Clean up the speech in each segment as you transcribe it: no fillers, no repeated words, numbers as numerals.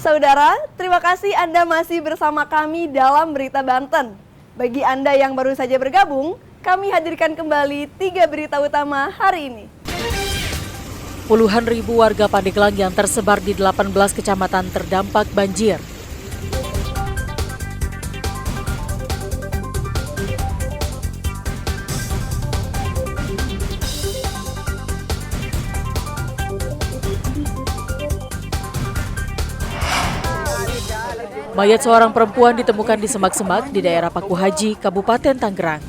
Saudara, terima kasih Anda masih bersama kami dalam Berita Banten. Bagi Anda yang baru saja bergabung, kami hadirkan kembali 3 berita utama hari ini. Puluhan ribu warga Pandeglang yang tersebar di 18 kecamatan terdampak banjir. Mayat seorang perempuan ditemukan di semak-semak di daerah Paku Haji, Kabupaten Tangerang.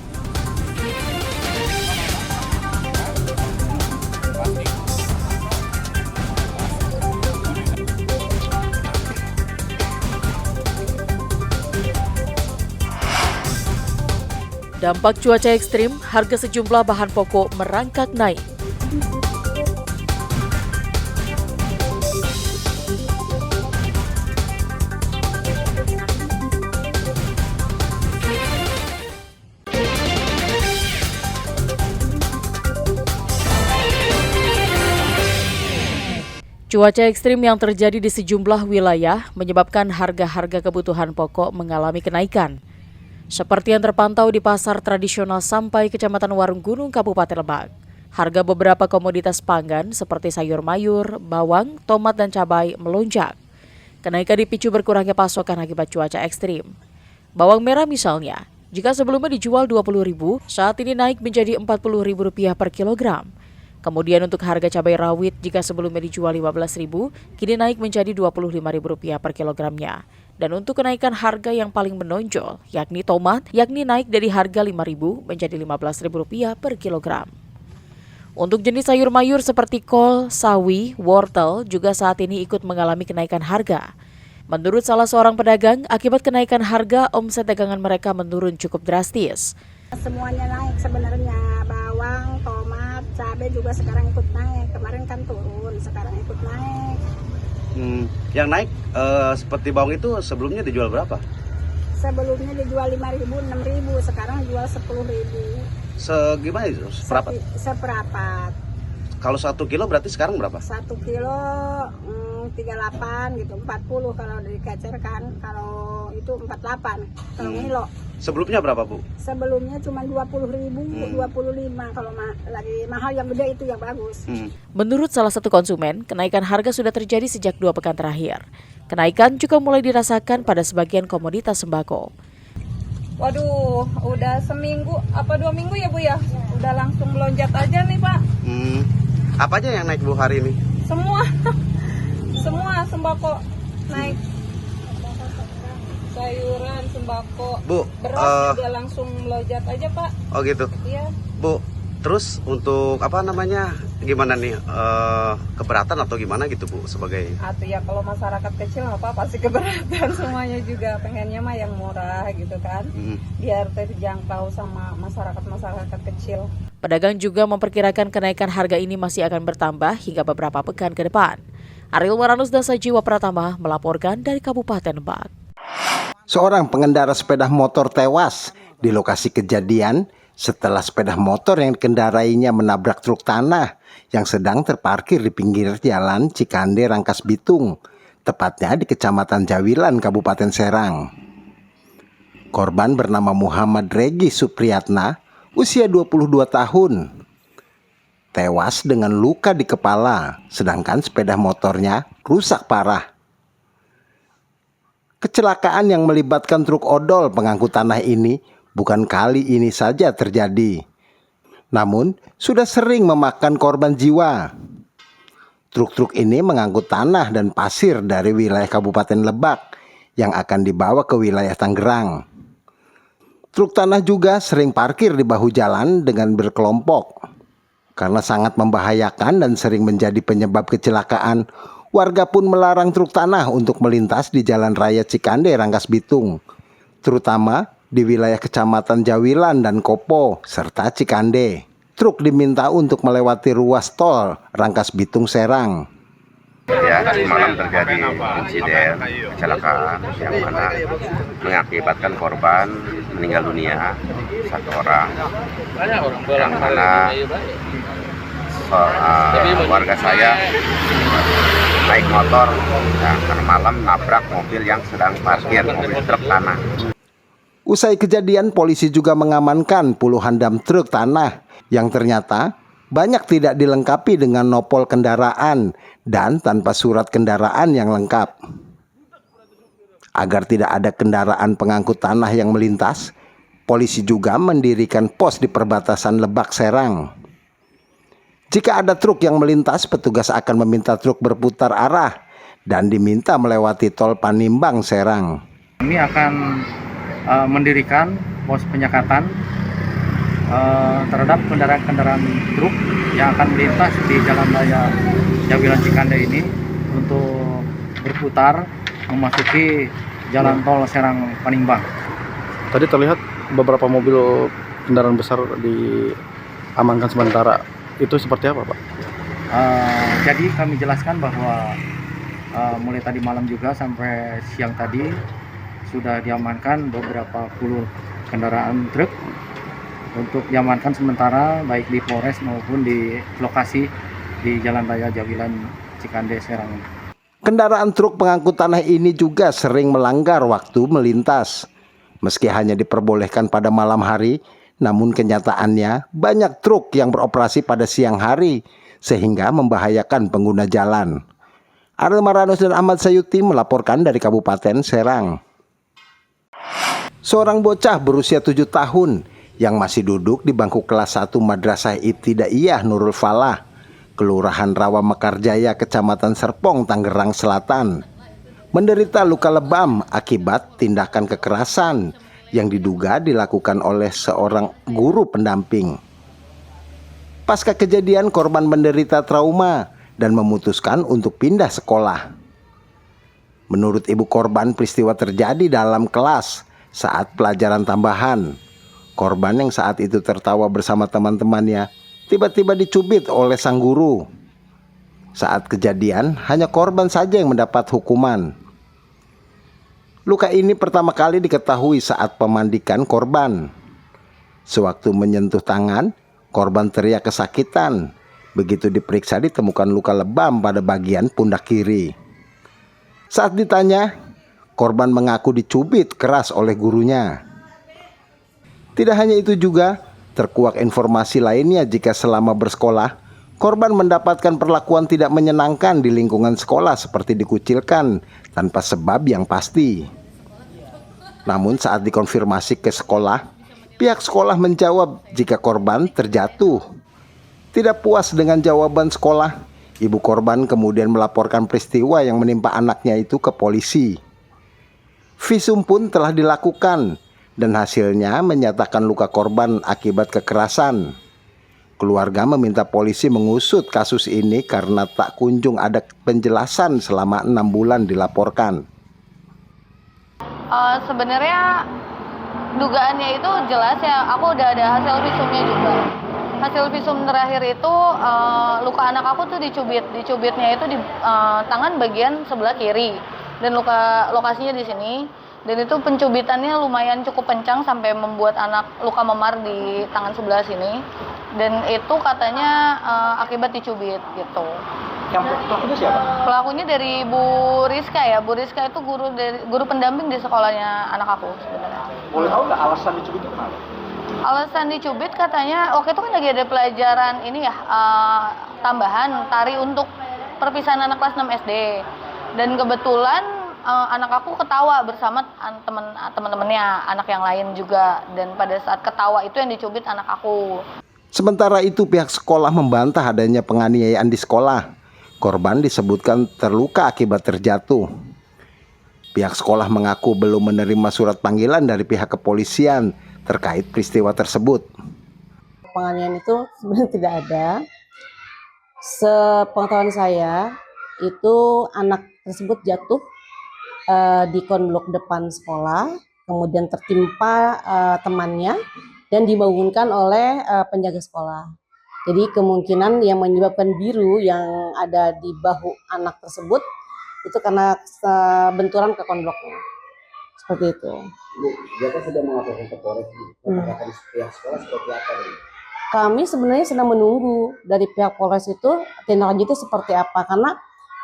Dampak cuaca ekstrim, harga sejumlah bahan pokok merangkak naik. Cuaca ekstrim yang terjadi di sejumlah wilayah menyebabkan harga-harga kebutuhan pokok mengalami kenaikan. Seperti yang terpantau di pasar tradisional sampai Kecamatan Warung Gunung, Kabupaten Lebak. Harga beberapa komoditas pangan seperti sayur mayur, bawang, tomat, dan cabai melonjak. Kenaikan dipicu berkurangnya pasokan akibat cuaca ekstrim. Bawang merah misalnya, jika sebelumnya dijual Rp20.000, saat ini naik menjadi Rp40.000 per kilogram. Kemudian untuk harga cabai rawit jika sebelumnya dijual Rp15.000, kini naik menjadi Rp25.000 per kilogramnya. Dan untuk kenaikan harga yang paling menonjol, yakni tomat, naik dari harga Rp5.000 menjadi Rp15.000 per kilogram. Untuk jenis sayur mayur seperti kol, sawi, wortel juga saat ini ikut mengalami kenaikan harga. Menurut salah seorang pedagang, akibat kenaikan harga, omset dagangan mereka menurun cukup drastis. Semuanya naik sebenarnya, bawang, tomat, cabai juga sekarang ikut naik. Kemarin kan turun, sekarang ikut naik. Yang naik seperti bawang itu sebelumnya dijual berapa? Sebelumnya dijual Rp5.000, Rp6.000, sekarang jual Rp10.000. Segimana itu? Seperapat? Seperapat. Kalau 1 kilo berarti sekarang berapa? 1 kilo 38 gitu, 40 kalau dikecer kan, kalau itu 48 kalau kilo. Sebelumnya berapa, Bu? Sebelumnya cuma Rp20.000, Rp25 kalau lagi mahal yang gede itu yang bagus. Menurut salah satu konsumen, kenaikan harga sudah terjadi sejak 2 pekan terakhir. Kenaikan juga mulai dirasakan pada sebagian komoditas sembako. Waduh, udah seminggu apa 2 minggu ya Bu ya? Udah langsung melonjak aja nih Pak. Apa aja yang naik Bu hari ini? Semua sembako naik. Sayuran, sembako, Bu, beras juga langsung melonjak aja Pak. Oh gitu? Iya. Bu, terus untuk gimana nih, keberatan atau gimana gitu Bu sebagai? Atau ya kalau masyarakat kecil apa pasti keberatan semuanya juga, pengennya mah yang murah gitu kan. Biar terjangkau sama masyarakat kecil. Pedagang juga memperkirakan kenaikan harga ini masih akan bertambah hingga beberapa pekan ke depan. Ariel Waranus dan Sajiwa Pratama melaporkan dari Kabupaten Lebak. Seorang pengendara sepeda motor tewas di lokasi kejadian setelah sepeda motor yang dikendarainya menabrak truk tanah yang sedang terparkir di pinggir jalan Cikande, Rangkas Bitung, tepatnya di Kecamatan Jawilan, Kabupaten Serang. Korban bernama Muhammad Regi Supriyatna, usia 22 tahun. Tewas dengan luka di kepala, sedangkan sepeda motornya rusak parah. Kecelakaan yang melibatkan truk odol pengangkut tanah ini bukan kali ini saja terjadi. Namun, sudah sering memakan korban jiwa. Truk-truk ini mengangkut tanah dan pasir dari wilayah Kabupaten Lebak yang akan dibawa ke wilayah Tangerang. Truk tanah juga sering parkir di bahu jalan dengan berkelompok. Karena sangat membahayakan dan sering menjadi penyebab kecelakaan, warga pun melarang truk tanah untuk melintas di Jalan Raya Cikande, Rangkas Bitung, terutama di wilayah Kecamatan Jawilan dan Kopo, serta Cikande. Truk diminta untuk melewati ruas tol Rangkas Bitung Serang. Ya, semalam terjadi insiden kecelakaan yang mana mengakibatkan korban meninggal dunia 1 orang, yang mana warga saya naik motor, ya, karena malam nabrak mobil yang sedang parkir, mobil truk tanah. Usai kejadian, polisi juga mengamankan puluhan dam truk tanah yang ternyata banyak tidak dilengkapi dengan nopol kendaraan dan tanpa surat kendaraan yang lengkap. Agar tidak ada kendaraan pengangkut tanah yang melintas, polisi juga mendirikan pos di perbatasan Lebak Serang. Jika ada truk yang melintas, petugas akan meminta truk berputar arah dan diminta melewati tol Panimbang Serang. Kami akan mendirikan pos penyekatan terhadap kendaraan-kendaraan truk yang akan melintas di Jalan Raya Jawilan Cikande ini untuk berputar memasuki Jalan Tol Serang Panimbang. Tadi terlihat beberapa mobil kendaraan besar diamankan sementara. Itu seperti apa, Pak? Jadi kami jelaskan bahwa mulai tadi malam juga sampai siang tadi sudah diamankan beberapa puluh kendaraan truk untuk diamankan sementara baik di Polres maupun di lokasi di Jalan Raya Jawilan Cikande Serang. Kendaraan truk pengangkut tanah ini juga sering melanggar waktu melintas. Meski hanya diperbolehkan pada malam hari, namun kenyataannya banyak truk yang beroperasi pada siang hari sehingga membahayakan pengguna jalan. Ariel Maranos dan Ahmad Sayuti melaporkan dari Kabupaten Serang. Seorang bocah berusia 7 tahun yang masih duduk di bangku kelas 1 Madrasah Ibtidaiyah Nurul Falah, Kelurahan Rawa Mekarjaya, Kecamatan Serpong, Tangerang Selatan, menderita luka lebam akibat tindakan kekerasan yang diduga dilakukan oleh seorang guru pendamping. Pasca kejadian, korban menderita trauma dan memutuskan untuk pindah sekolah. Menurut ibu korban, peristiwa terjadi dalam kelas saat pelajaran tambahan. Korban yang saat itu tertawa bersama teman-temannya tiba-tiba dicubit oleh sang guru. Saat kejadian, hanya korban saja yang mendapat hukuman. Luka ini pertama kali diketahui saat pemandikan korban. Sewaktu menyentuh tangan, korban teriak kesakitan. Begitu diperiksa, ditemukan luka lebam pada bagian pundak kiri. Saat ditanya, korban mengaku dicubit keras oleh gurunya. Tidak hanya itu juga, terkuak informasi lainnya jika selama bersekolah, korban mendapatkan perlakuan tidak menyenangkan di lingkungan sekolah seperti dikucilkan tanpa sebab yang pasti. Namun saat dikonfirmasi ke sekolah, pihak sekolah menjawab jika korban terjatuh. Tidak puas dengan jawaban sekolah, ibu korban kemudian melaporkan peristiwa yang menimpa anaknya itu ke polisi. Visum pun telah dilakukan dan hasilnya menyatakan luka korban akibat kekerasan. Keluarga meminta polisi mengusut kasus ini karena tak kunjung ada penjelasan selama 6 bulan dilaporkan. Sebenarnya dugaannya itu jelas ya, aku udah ada hasil visumnya juga. Hasil visum terakhir itu luka anak aku tuh dicubitnya itu di tangan bagian sebelah kiri dan lokasinya di sini. Dan itu pencubitannya lumayan cukup kencang sampai membuat anak luka memar di tangan sebelah sini. Dan itu katanya akibat dicubit gitu. Yang pelakunya siapa? Pelakunya dari Bu Rizka ya. Bu Rizka itu guru pendamping di sekolahnya anak aku sebenarnya. Boleh tahu nggak alasan dicubit itu kenapa? Alasan dicubit katanya waktu itu kan lagi ada pelajaran ini ya, tambahan tari untuk perpisahan anak kelas 6 SD. Dan kebetulan anak aku ketawa bersama teman-temannya, anak yang lain juga. Dan pada saat ketawa itu yang dicubit anak aku. Sementara itu pihak sekolah membantah adanya penganiayaan di sekolah. Korban disebutkan terluka akibat terjatuh. Pihak sekolah mengaku belum menerima surat panggilan dari pihak kepolisian terkait peristiwa tersebut. Penganiayaan itu sebenarnya tidak ada. Sepengetahuan saya, itu anak tersebut jatuh di konblok depan sekolah, kemudian tertimpa temannya dan dibangunkan oleh penjaga sekolah. Jadi kemungkinan yang menyebabkan biru yang ada di bahu anak tersebut itu karena benturan ke konbloknya. Seperti itu. Bapak sudah melaporkan ke Polres, kata pihak sekolah seperti apa? Kami sebenarnya sedang menunggu dari pihak Polres itu tindak lanjutnya seperti apa, karena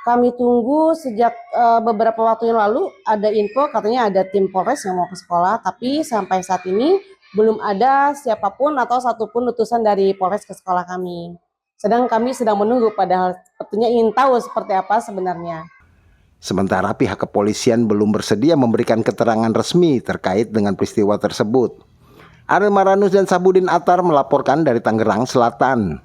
Kami tunggu sejak beberapa waktu yang lalu ada info katanya ada tim Polres yang mau ke sekolah, tapi sampai saat ini belum ada siapapun atau satupun utusan dari Polres ke sekolah kami. Sedang kami sedang menunggu, padahal sepertinya ingin tahu seperti apa sebenarnya. Sementara pihak kepolisian belum bersedia memberikan keterangan resmi terkait dengan peristiwa tersebut. Ariel Maranus dan Sabudin Atar melaporkan dari Tangerang Selatan.